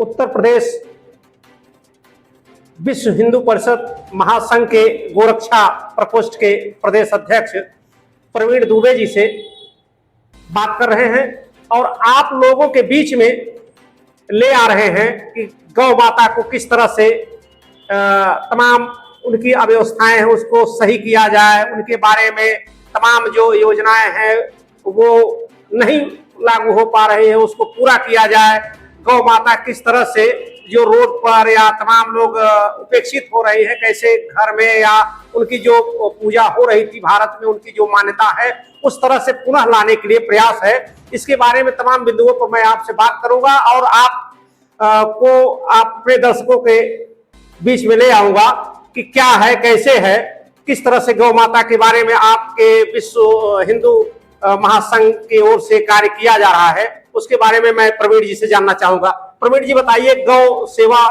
उत्तर प्रदेश विश्व हिंदू परिषद महासंघ के गोरक्षा प्रकोष्ठ के प्रदेश अध्यक्ष प्रवीण दुबे जी से बात कर रहे हैं और आप लोगों के बीच में ले आ रहे हैं कि गौ माता को किस तरह से तमाम उनकी अव्यवस्थाएं हैं उसको सही किया जाए, उनके बारे में तमाम जो योजनाएं हैं वो नहीं लागू हो पा रही है उसको पूरा किया जाए। गौ माता किस तरह से जो रोड पर या तमाम लोग उपेक्षित हो रही है, कैसे घर में या उनकी जो पूजा हो रही थी भारत में उनकी जो मान्यता है उस तरह से पुनः लाने के लिए प्रयास है। इसके बारे में तमाम बिंदुओं पर मैं आपसे बात करूंगा और आप अपने दर्शकों के बीच में ले आऊंगा कि क्या है, कैसे है, किस तरह से गौ माता के बारे में आपके विश्व हिंदू महासंघ की ओर से कार्य किया जा रहा है, उसके बारे में मैं प्रवीण जी से जानना चाहूंगा। प्रवीण जी बताइए, गौ सेवा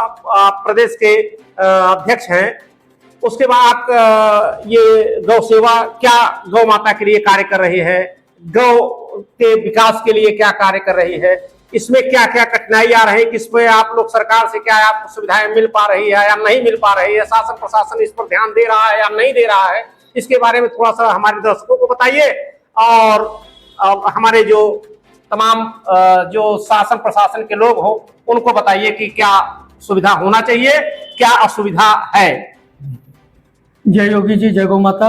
प्रदेश के अध्यक्ष हैं, उसके बाद आप ये गौ सेवा क्या गौ माता के लिए कार्य कर रही है, गौ के विकास के लिए क्या कार्य कर रही है, इसमें क्या क्या कठिनाई आ रही है, किसमें आप लोग सरकार से क्या आपको सुविधाएं मिल पा रही है या नहीं मिल पा रही है, शासन प्रशासन इस पर ध्यान दे रहा है या नहीं दे रहा है, इसके बारे में थोड़ा सा हमारे दर्शकों को बताइए और हमारे जो तमाम जो शासन प्रशासन के लोग हो उनको बताइए कि क्या सुविधा होना चाहिए, क्या असुविधा है। जय योगी जी, जय गौ माता।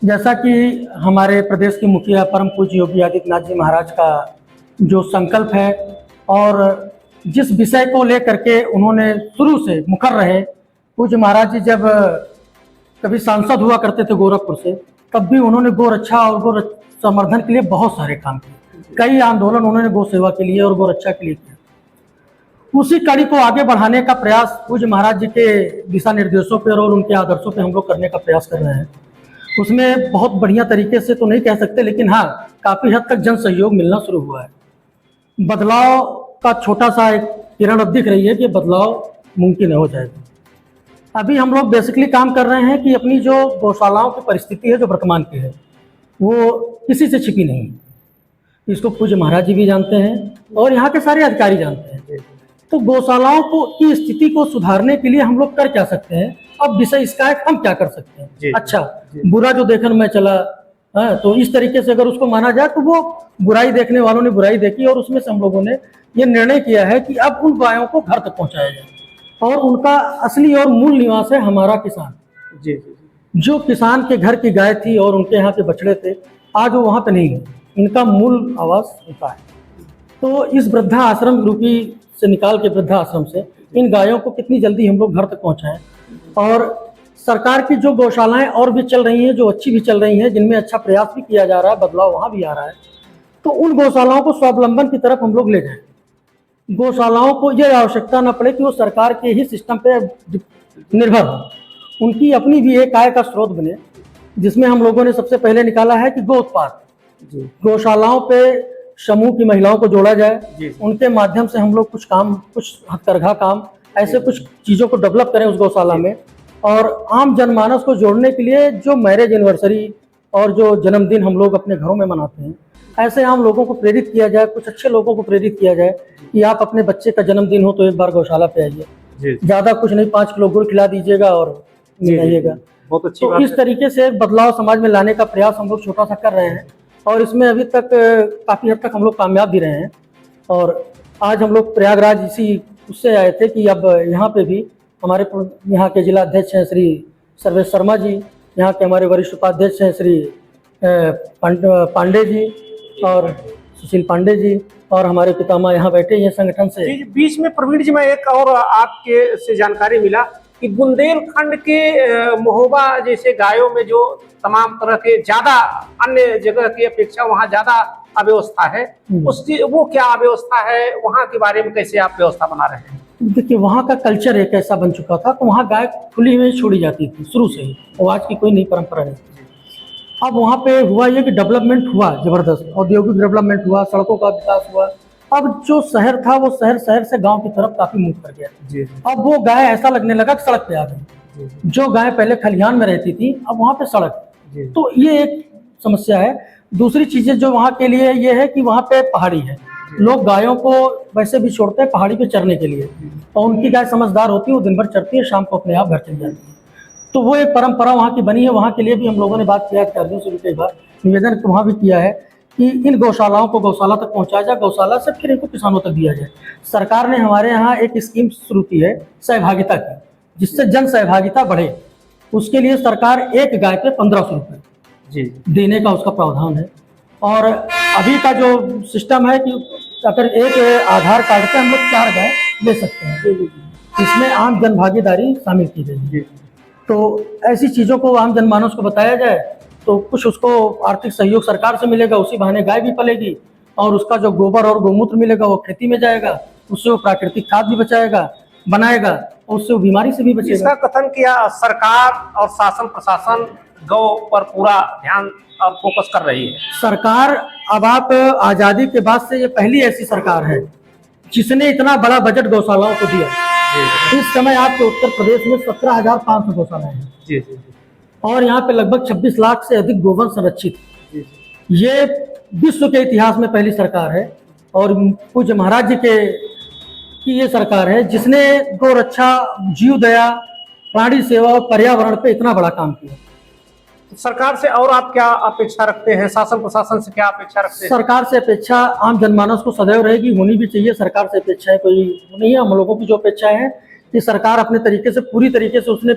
जैसा कि हमारे प्रदेश के मुखिया परम पूज्य योगी आदित्यनाथ जी महाराज का जो संकल्प है और जिस विषय को लेकर के उन्होंने शुरू से मुखर रहे, पूज्य महाराज जी जब कभी सांसद हुआ करते थे गोरखपुर से, तब भी उन्होंने गौ रक्षा और गौ संवर्धन के लिए बहुत सारे काम किए। कई आंदोलन उन्होंने गौ सेवा के लिए और गौ रक्षा के लिए किया। उसी कड़ी को आगे बढ़ाने का प्रयास पूज्य महाराज जी के दिशा निर्देशों पर और उनके आदर्शों पर हम लोग करने का प्रयास कर रहे हैं। उसमें बहुत बढ़िया तरीके से तो नहीं कह सकते, लेकिन हाँ काफ़ी हद तक जन सहयोग मिलना शुरू हुआ है। बदलाव का छोटा सा एक किरण अब दिख रही है कि बदलाव मुमकिन हो जाएगा। अभी हम लोग बेसिकली काम कर रहे हैं कि अपनी जो गौशालाओं की परिस्थिति है जो वर्तमान की है वो किसी से छिपी नहीं है। इसको पूज्य महाराज जी भी जानते हैं और यहाँ के सारे अधिकारी जानते हैं। तो गौशालाओं को की स्थिति को सुधारने के लिए हम लोग कर क्या सकते हैं, अब विषय इसका है हम क्या कर सकते हैं। अच्छा, बुरा जो देखने में चला है तो इस तरीके से अगर उसको माना जाए तो वो बुराई देखने वालों ने बुराई देखी और उसमें से हम लोगों ने ये निर्णय किया है कि अब उन गायों को घर तक पहुंचाया जाए और उनका असली और मूल निवास है हमारा किसान। जो किसान के घर की गाय थी और उनके यहाँ के बछड़े थे, आज वो वहाँ पे नहीं है, इनका मूल आवास उनका है। तो इस वृद्धा आश्रम रूपी से निकाल के वृद्धा आश्रम से इन गायों को कितनी जल्दी हम लोग घर तक पहुँचाएं। और सरकार की जो गौशालाएं और भी चल रही हैं, जो अच्छी भी चल रही हैं, जिनमें अच्छा प्रयास भी किया जा रहा है, बदलाव वहाँ भी आ रहा है, तो उन गौशालाओं को स्वावलंबन की तरफ हम लोग ले जाएं। गौशालाओं को यह आवश्यकता न पड़े कि वो सरकार के ही सिस्टम पे निर्भर हो, उनकी अपनी भी एक आय का स्रोत बने, जिसमें हम लोगों ने सबसे पहले निकाला है कि गौ उत्पाद। गौशालाओं पे समूह की महिलाओं को जोड़ा जाए, उनके माध्यम से हम लोग कुछ काम, कुछ हथकरघा काम, ऐसे कुछ चीज़ों को डेवलप करें उस गौशाला में। और आम जनमानस को जोड़ने के लिए जो मैरिज एनिवर्सरी और जो जन्मदिन हम लोग अपने घरों में मनाते हैं, ऐसे आम लोगों को प्रेरित किया जाए, कुछ अच्छे लोगों को प्रेरित किया जाए कि आप अपने बच्चे का जन्मदिन हो तो एक बार गौशाला पे आइए, ज़्यादा कुछ नहीं, 5 किलो गुड़ खिला दीजिएगा और आइएगा। बहुत अच्छी तो इस तरीके से एक बदलाव समाज में लाने का प्रयास हम लोग छोटा सा कर रहे हैं और इसमें अभी तक काफ़ी हद तक हम लोग कामयाब भी रहे हैं। और आज हम लोग प्रयागराज इसी उससे आए थे कि अब यहाँ पे भी हमारे यहाँ के जिला अध्यक्ष हैं श्री सर्वेश शर्मा जी, यहाँ के हमारे वरिष्ठ उपाध्यक्ष हैं श्री पांडे जी और सुशील पांडे जी और हमारे पितामह यहाँ बैठे हैं संगठन से। बीच में प्रवीण जी, मैं एक और आपके से जानकारी मिला कि बुंदेलखंड के महोबा जैसे गायों में जो तमाम तरह के ज्यादा अन्य जगह की अपेक्षा वहाँ ज्यादा अव्यवस्था है, उसकी वो क्या अव्यवस्था है, वहाँ के बारे में कैसे आप व्यवस्था बना रहे हैं? देखिए, वहाँ का कल्चर एक ऐसा बन चुका था तो वहाँ गाय खुली हुई छोड़ी जाती थी शुरू से ही, और आज की कोई नई परंपरा नहीं थी। अब वहाँ पे हुआ ये कि डेवलपमेंट हुआ, जबरदस्त औद्योगिक डेवलपमेंट हुआ, सड़कों का विकास हुआ। अब जो शहर था वो शहर से गांव की तरफ काफी मूव कर गया। अब वो गाय ऐसा लगने लगा कि सड़क पे आ गई। जो गाय पहले खलिहान में रहती थी अब वहाँ पे सड़क, तो ये एक समस्या है। दूसरी चीजें जो वहाँ के लिए ये है कि वहाँ पे पहाड़ी है, लोग गायों को वैसे भी छोड़ते हैं पहाड़ी पे चरने के लिए, और उनकी गाय समझदार होती है, वो दिन भर चरती है, शाम को अपने आप घर चली जाती है। तो वो एक परंपरा वहाँ की बनी है। वहाँ के लिए भी हम लोगों ने बात किया अधिकारियों से भी कई बार निवेदन वहाँ भी किया है कि इन गौशालाओं को गौशाला तक पहुँचाया जाए, गौशाला से फिर इनको किसानों तक दिया जाए। सरकार ने हमारे यहाँ एक स्कीम शुरू की है सहभागिता की, जिससे जन सहभागिता बढ़े। उसके लिए सरकार एक गाय पे 1500 रुपये जी देने का उसका प्रावधान है। और अभी का जो सिस्टम है कि अगर एक आधार कार्ड पे हम लोग 4 गाय ले सकते हैं, इसमें आम जन भागीदारी शामिल की गई है। तो ऐसी चीज़ों को आम जनमानस को बताया जाए तो कुछ उसको आर्थिक सहयोग सरकार से मिलेगा, उसी बहाने गाय भी पलेगी, और उसका जो गोबर और गौमूत्र मिलेगा वो खेती में जाएगा, उससे वो प्राकृतिक खाद भी बनाएगा, और उससे वो बीमारी से भी बचेगा। इसका कथन किया सरकार और शासन प्रशासन गौ पर पूरा ध्यान और फोकस कर रही है। सरकार, अब आप आज़ादी के बाद से ये पहली ऐसी सरकार है जिसने इतना बड़ा बजट गौशालाओं को दिया। इस समय आपके उत्तर प्रदेश में 17,500 गौशालाएं हैं जी और यहाँ पे लगभग 26 लाख से अधिक गोवंश संरक्षित। ये विश्व के इतिहास में पहली सरकार है, और पूज्य महाराज जी की ये सरकार है जिसने गौ रक्षा, जीव दया, प्राणी सेवा और पर्यावरण पे इतना बड़ा काम किया। सरकार से और आप क्या अपेक्षा रखते हैं, शासन प्रशासन से क्या अपेक्षा रखते हैं? सरकार से अपेक्षा आम जनमानस को सदैव रहेगी, होनी भी चाहिए। सरकार से अपेक्षा है कोई नहीं है, हम लोगों की जो अपेक्षाएं हैं कि सरकार अपने तरीके से पूरी तरीके से उसने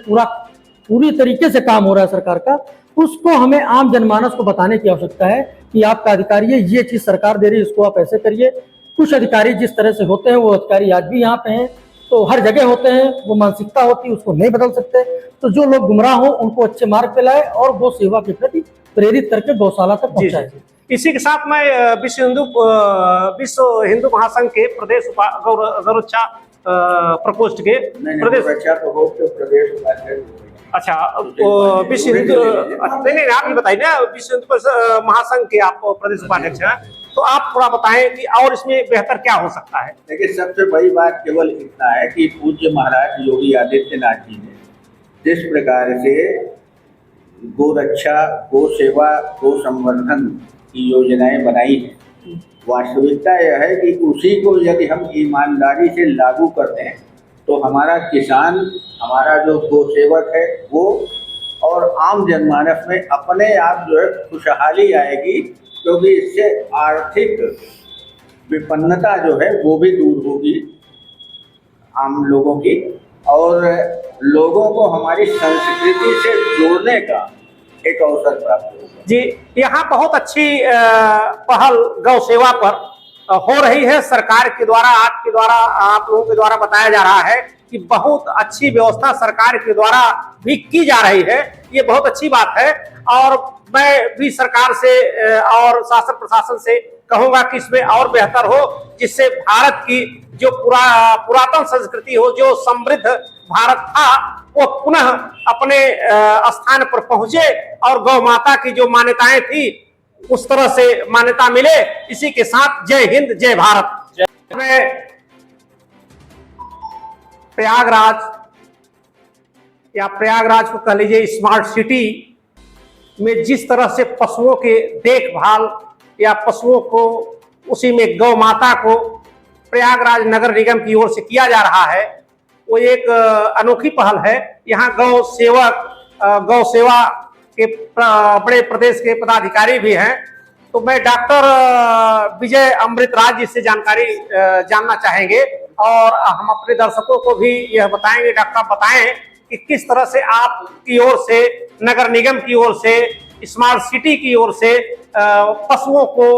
पूरी तरीके से काम हो रहा है सरकार का, उसको हमें आम जनमानस को बताने की आवश्यकता है कि आपका अधिकारी है, ये चीज सरकार दे रही है, इसको आप ऐसे करिए। कुछ अधिकारी जिस तरह से होते हैं वो अधिकारी आज भी यहाँ पे हैं, तो हर जगह होते हैं, वो मानसिकता होती है, उसको नहीं बदल सकते। तो जो लोग गुमराह हो उनको अच्छे मार्ग पे लाए और गौ सेवा के प्रति प्रेरित करके गौशाला तक पहुंचाए। इसी के साथ मैं विश्व हिंदू महासंघ के प्रदेश गौरक्षा प्रकोष्ठ के प्रदेश अच्छा विश्व हिंदू नहीं आप ही बताइए ना, विश्व हिंदू महासंघ के आप प्रदेश उपाध्यक्ष हैं, तो आप थोड़ा बताएं कि और इसमें बेहतर क्या हो सकता है। देखिए, सबसे बड़ी बात केवल इतना है कि पूज्य महाराज योगी आदित्यनाथ जी ने जिस प्रकार से गो रक्षा, गो सेवा, गो संवर्धन की योजनाएं बनाई हैं, वास्तविकता यह है कि उसी को यदि हम ईमानदारी से लागू करते हैं तो हमारा किसान, हमारा जो गो सेवक है वो और आम जनमानस में अपने आप जो है खुशहाली आएगी, क्योंकि इससे आर्थिक विपन्नता जो है वो भी दूर होगी आम लोगों की, और लोगों को हमारी संस्कृति से जोड़ने का एक अवसर प्राप्त होगा। जी, यहाँ बहुत अच्छी पहल गौ सेवा पर हो रही है सरकार के द्वारा, आपके द्वारा, आप लोगों के द्वारा बताया जा रहा है कि बहुत अच्छी व्यवस्था सरकार के द्वारा भी की जा रही है। ये बहुत अच्छी बात है, और मैं भी सरकार से और शासन प्रशासन से कहूंगा कि इसमें और बेहतर हो, जिससे भारत की जो पुरातन संस्कृति हो, जो समृद्ध भारत था, वो पुनः अपने स्थान पर पहुंचे और गौ माता की जो मान्यताएं थी उस तरह से मान्यता मिले। इसी के साथ जय हिंद, जय भारत। मैं प्रयागराज को कह लीजिए स्मार्ट सिटी में जिस तरह से पशुओं के देखभाल या पशुओं को, उसी में गौ माता को प्रयागराज नगर निगम की ओर से किया जा रहा है, वो एक अनोखी पहल है। यहाँ गौ सेवा के बड़े प्रदेश के पदाधिकारी भी हैं। तो मैं डॉक्टर विजय अमृतराज जी से जानकारी जानना चाहेंगे, और हम अपने दर्शकों को भी यह बताएंगे। डॉक्टर बताएं कि किस तरह से आपकी ओर से, नगर निगम की ओर से, स्मार्ट सिटी की ओर से पशुओं को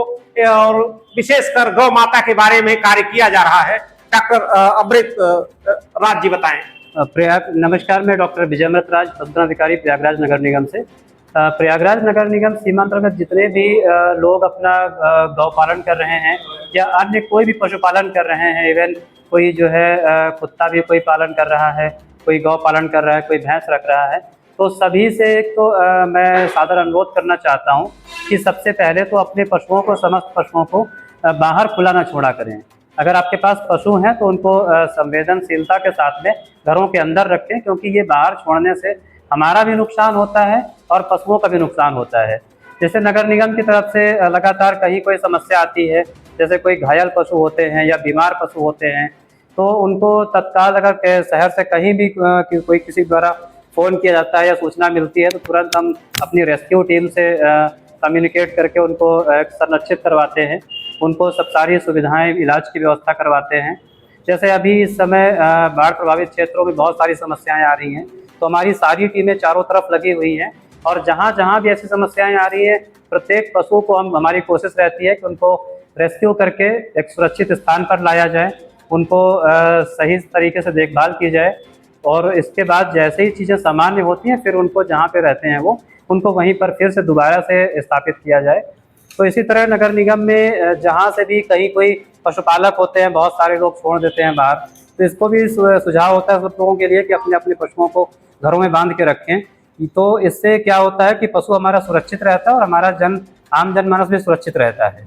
और विशेषकर गौ माता के बारे में कार्य किया जा रहा है। डॉक्टर अमृत राज जी बताएं। नमस्कार, मैं डॉक्टर विजय अमृतराज, पशुधनाधिकारी प्रयागराज नगर निगम से। प्रयागराज नगर निगम सीमा अंतर्गत जितने भी लोग अपना गौ पालन कर रहे हैं या अन्य कोई भी पशुपालन कर रहे हैं, इवन कोई जो है कुत्ता भी कोई पालन कर रहा है, कोई गौ पालन कर रहा है, कोई भैंस रख रहा है, तो सभी से एक तो मैं सादर अनुरोध करना चाहता हूं कि सबसे पहले तो अपने पशुओं को, समस्त पशुओं को बाहर खुला ना छोड़ा करें। अगर आपके पास पशु हैं तो उनको संवेदनशीलता के साथ में घरों के अंदर रखें, क्योंकि ये बाहर छोड़ने से हमारा भी नुकसान होता है और पशुओं का भी नुकसान होता है। जैसे नगर निगम की तरफ से लगातार कहीं कोई समस्या आती है, जैसे कोई घायल पशु होते हैं या बीमार पशु होते हैं, तो उनको तत्काल अगर शहर से कहीं भी कोई किसी द्वारा फ़ोन किया जाता है या सूचना मिलती है, तो तुरंत हम अपनी रेस्क्यू टीम से कम्युनिकेट करके उनको संरक्षित करवाते हैं, उनको सब सारी सुविधाएं, इलाज की व्यवस्था करवाते हैं। जैसे अभी इस समय बाढ़ प्रभावित क्षेत्रों में बहुत सारी समस्याएं आ रही हैं, तो हमारी सारी टीमें चारों तरफ लगी हुई हैं और जहाँ जहाँ भी ऐसी समस्याएं आ रही हैं, प्रत्येक पशु को हमारी कोशिश रहती है कि उनको रेस्क्यू करके एक सुरक्षित स्थान पर लाया जाए, उनको सही तरीके से देखभाल की जाए और इसके बाद जैसे ही चीज़ें सामान्य होती हैं, फिर उनको जहाँ पे रहते हैं वो उनको वहीं पर फिर से दोबारा से स्थापित किया जाए। तो इसी तरह नगर निगम में जहाँ से भी कहीं कोई पशुपालक होते हैं, बहुत सारे लोग छोड़ देते हैं बाहर, तो इसको भी सुझाव होता है सब लोगों के लिए कि अपने अपने पशुओं को घरों में बांध के रखें। तो इससे क्या होता है कि पशु हमारा सुरक्षित रहता है और हमारा आम जनमानस भी सुरक्षित रहता है।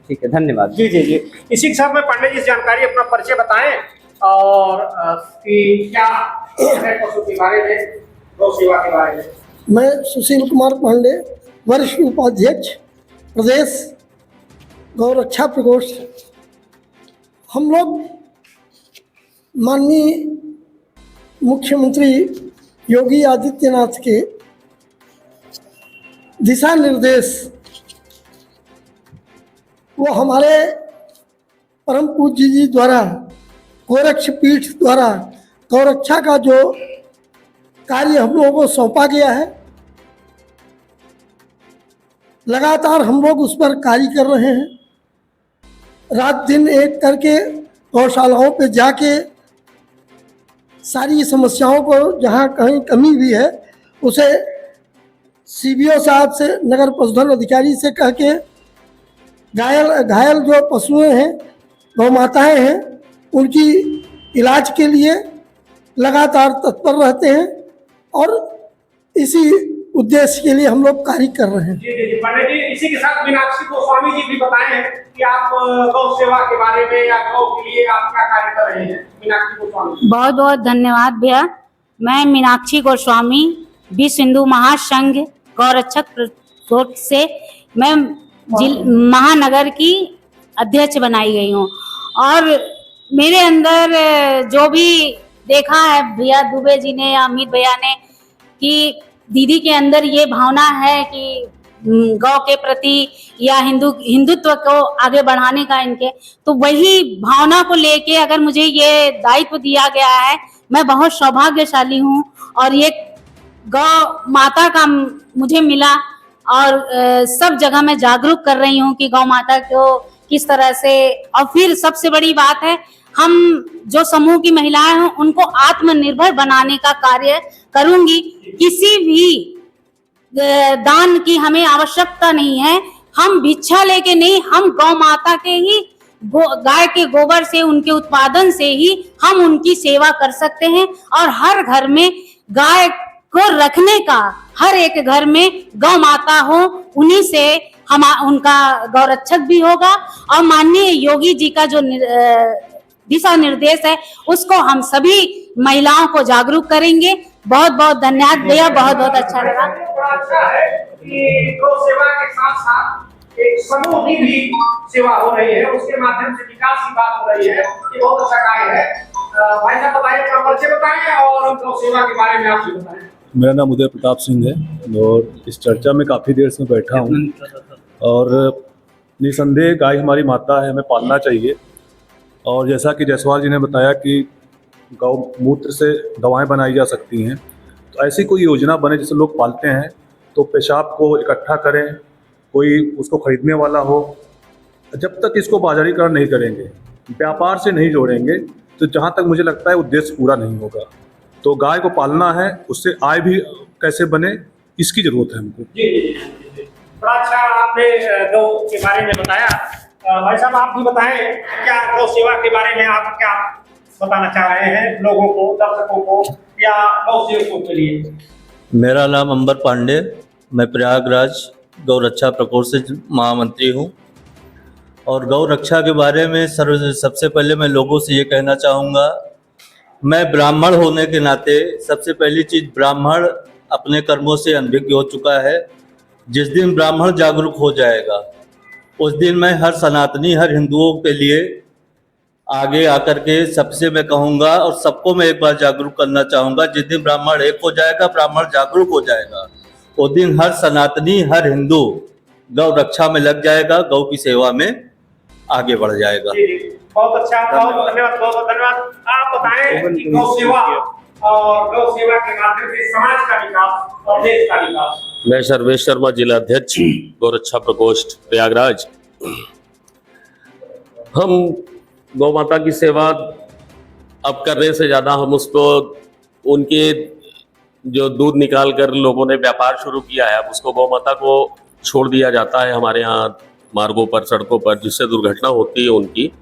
ठीक है, धन्यवाद। जी जी जी, इसी के साथ में पांडे जी जानकारी अपना परिचय बताएं और कि क्या है पशु के बारे में, गौ सेवा के बारे में। मैं सुशील कुमार पांडे, वरिष्ठ उपाध्यक्ष प्रदेश गौ रक्षा प्रकोष्ठ। हम लोग माननीय मुख्यमंत्री योगी आदित्यनाथ के दिशा निर्देश वो हमारे परम पूज्य जी द्वारा गोरक्ष पीठ द्वारा गौरक्षा का जो कार्य हम लोगों को सौंपा गया है, लगातार हम लोग उस पर कार्य कर रहे हैं। रात दिन एक करके गौशालाओं पे जाके सारी समस्याओं को जहाँ कहीं कमी भी है उसे सीबीओ साहब से, नगर पशुधन अधिकारी से कह के घायल जो पशुएं हैं, गौ माताएँ हैं, उनकी इलाज के लिए लगातार तत्पर रहते हैं और इसी उद्देश्य के लिए हम लोग कार्य कर रहे हैं। जी जी जी, पंडित जी, इसी के साथ मीनाक्षी गोस्वामी जी भी बताएं कि आप गौ सेवा के बारे में या गौ के लिए आप क्या कार्य कर रहे हैं। मीनाक्षी गोस्वामी। बहुत बहुत धन्यवाद भैया। मैं मीनाक्षी गोस्वामी, विश्व हिंदू महासंघ गौरक्षक प्रकोष्ठ से मैं महानगर की अध्यक्ष बनाई गई हूँ और मेरे अंदर जो भी देखा है भैया दुबे जी ने या अमित भैया ने कि दीदी के अंदर ये भावना है कि गौ के प्रति या हिंदुत्व को आगे बढ़ाने का इनके, तो वही भावना को लेके अगर मुझे ये दायित्व दिया गया है, मैं बहुत सौभाग्यशाली हूँ और ये गौ माता का मुझे मिला और सब जगह मैं जागरूक कर रही हूँ कि गौ माता को किस तरह से। और फिर सबसे बड़ी बात है, हम जो समूह की महिलाएं हैं उनको आत्मनिर्भर बनाने का कार्य करूंगी। किसी भी दान की हमें आवश्यकता नहीं है, हम भिक्षा लेके नहीं, हम गौ माता के ही गाय के गोबर से, उनके उत्पादन से ही हम उनकी सेवा कर सकते हैं और हर घर में गाय को रखने का, हर एक घर में गौ माता हो, उन्हीं से हम उनका गौरक्षक भी होगा और माननीय योगी जी का जो दिशा निर्देश है उसको हम सभी महिलाओं को जागरूक करेंगे। बहुत बहुत धन्यवाद भैया, बहुत बहुत अच्छा लगा। बड़ा अच्छा है कि गौ सेवा के साथ साथ एक समूह की भी सेवा हो रही है, उसके माध्यम से विकास की बात हो रही है, ये बहुत अच्छा कार्य है। भाई साहब बताइए, अपना परिचय बताएं और गौ सेवा के बारे में आप भी बताएं। मेरा नाम उदय प्रताप सिंह है और इस चर्चा में काफ़ी देर से बैठा हूँ और निसंदेह गाय हमारी माता है, हमें पालना चाहिए। और जैसा कि जायसवाल जी ने बताया कि गौमूत्र से दवाएं बनाई जा सकती हैं, तो ऐसी कोई योजना बने जिसे लोग पालते हैं तो पेशाब को इकट्ठा करें, कोई उसको खरीदने वाला हो। जब तक इसको बाजारीकरण नहीं करेंगे, व्यापार से नहीं जोड़ेंगे, तो जहाँ तक मुझे लगता है उद्देश्य पूरा नहीं होगा। तो गाय को पालना है, उससे आय भी कैसे बने, इसकी ज़रूरत है हमको। जी जी जी, बड़ा अच्छा आपने गौ के बारे में बताया। भाई साहब आप भी बताएं, क्या गौ सेवा के बारे में आप क्या बताना चाह रहे हैं लोगों को, दर्शकों को या गौ सेवकों के लिए। मेरा नाम अंबर पांडे, मैं प्रयागराज गौ रक्षा प्रकोष्ठ से महामंत्री हूँ और गौ रक्षा के बारे में सबसे पहले मैं लोगों से ये कहना चाहूँगा, मैं ब्राह्मण होने के नाते सबसे पहली चीज़, ब्राह्मण अपने कर्मों से अनभिज्ञ हो चुका है। जिस दिन ब्राह्मण जागरूक हो जाएगा उस दिन मैं हर सनातनी, हर हिंदुओं के लिए आगे आकर के सबसे मैं कहूँगा और सबको मैं एक बार जागरूक करना चाहूँगा, जिस दिन ब्राह्मण एक हो जाएगा, ब्राह्मण जागरूक हो जाएगा, उस दिन हर सनातनी, हर हिंदू गौ रक्षा में लग जाएगा, गौ की सेवा में आगे बढ़ जाएगा। बहुत अच्छा, बहुत धन्यवाद, बहुत धन्यवाद। आप बताएं कि गौ सेवा और गौ सेवा के माध्यम से समाज का विकास और देश का विकास। मैं सर्वेश शर्मा, जिला अध्यक्ष गौरक्षा प्रकोष्ठ प्रयागराज। हम गौ माता की सेवा अब करने से ज़्यादा हम उसको, उनके जो दूध निकाल कर लोगों ने व्यापार शुरू किया है, अब उसको गौ माता को छोड़ दिया जाता है हमारे यहाँ मार्गों पर, सड़कों पर, जिससे दुर्घटना होती है, उनकी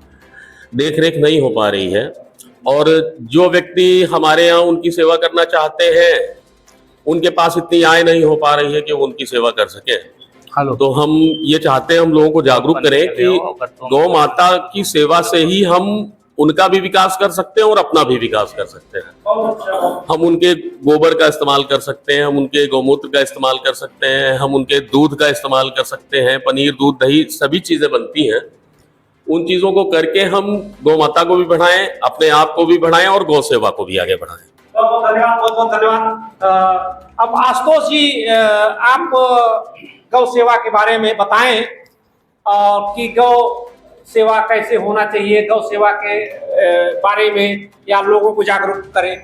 देख रेख नहीं हो पा रही है। और जो व्यक्ति हमारे यहाँ उनकी सेवा करना चाहते हैं, उनके पास इतनी आय नहीं हो पा रही है कि वो उनकी सेवा कर सके। तो हम ये चाहते हैं, हम लोगों को जागरूक करें कि गौ माता की सेवा से ही हम उनका भी विकास कर सकते हैं और अपना भी विकास कर सकते हैं। हम उनके गोबर का इस्तेमाल कर सकते हैं, हम उनके गौमूत्र का इस्तेमाल कर सकते हैं, हम उनके दूध का इस्तेमाल कर सकते हैं। पनीर, दूध, दही सभी चीज़ें बनती हैं। उन चीज़ों को करके हम गौ माता को भी बढ़ाएं, अपने आप को भी बढ़ाएं और गौ सेवा को भी आगे बढ़ाएं। बहुत बहुत धन्यवाद, बहुत बहुत धन्यवाद। अब आशुतोष जी, आप गौ सेवा के बारे में बताएं कि गौ सेवा कैसे होना चाहिए, गौ सेवा के बारे में या लोगों को जागरूक करें।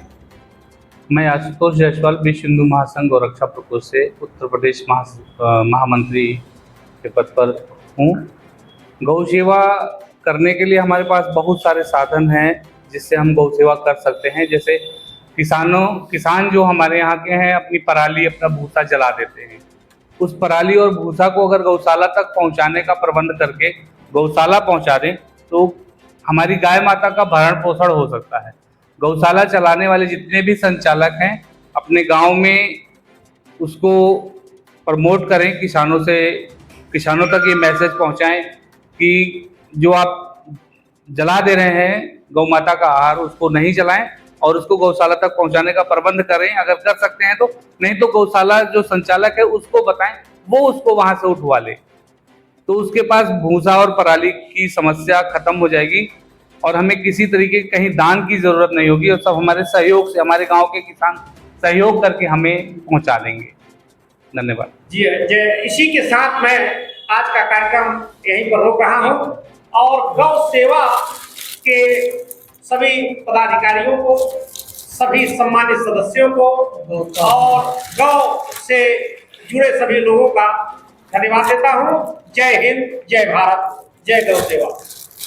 मैं आशुतोष जायसवाल, विश्व हिंदू महासंघ गौरक्षा प्रकोष्ठ से उत्तर प्रदेश महामंत्री के पद पर हूँ। गौ सेवा करने के लिए हमारे पास बहुत सारे साधन हैं जिससे हम गौ सेवा कर सकते हैं। जैसे किसान जो हमारे यहाँ के हैं, अपनी पराली, अपना भूसा जला देते हैं। उस पराली और भूसा को अगर गौशाला तक पहुँचाने का प्रबंध करके गौशाला पहुँचा दें तो हमारी गाय माता का भरण पोषण हो सकता है। गौशाला चलाने वाले जितने भी संचालक हैं, अपने गांव में उसको प्रमोट करें, किसानों तक ये मैसेज पहुंचाएं कि जो आप जला दे रहे हैं गौ माता का आहार, उसको नहीं जलाएं और उसको गौशाला तक पहुंचाने का प्रबंध करें। अगर कर सकते हैं तो, नहीं तो गौशाला जो संचालक है उसको बताएं, वो उसको वहां से उठवा ले, तो उसके पास भूसा और पराली की समस्या खत्म हो जाएगी और हमें किसी तरीके की कहीं दान की जरूरत नहीं होगी और सब हमारे सहयोग से, हमारे गांव के किसान सहयोग करके हमें पहुंचा देंगे। धन्यवाद जी। इसी के साथ मैं आज का कार्यक्रम यहीं पर रोक रहा हूं और गौ सेवा के सभी पदाधिकारियों को, सभी सम्मानित सदस्यों को और गौ से जुड़े सभी लोगों का धन्यवाद देता हूं। जय हिंद, जय भारत, जय गौ सेवा।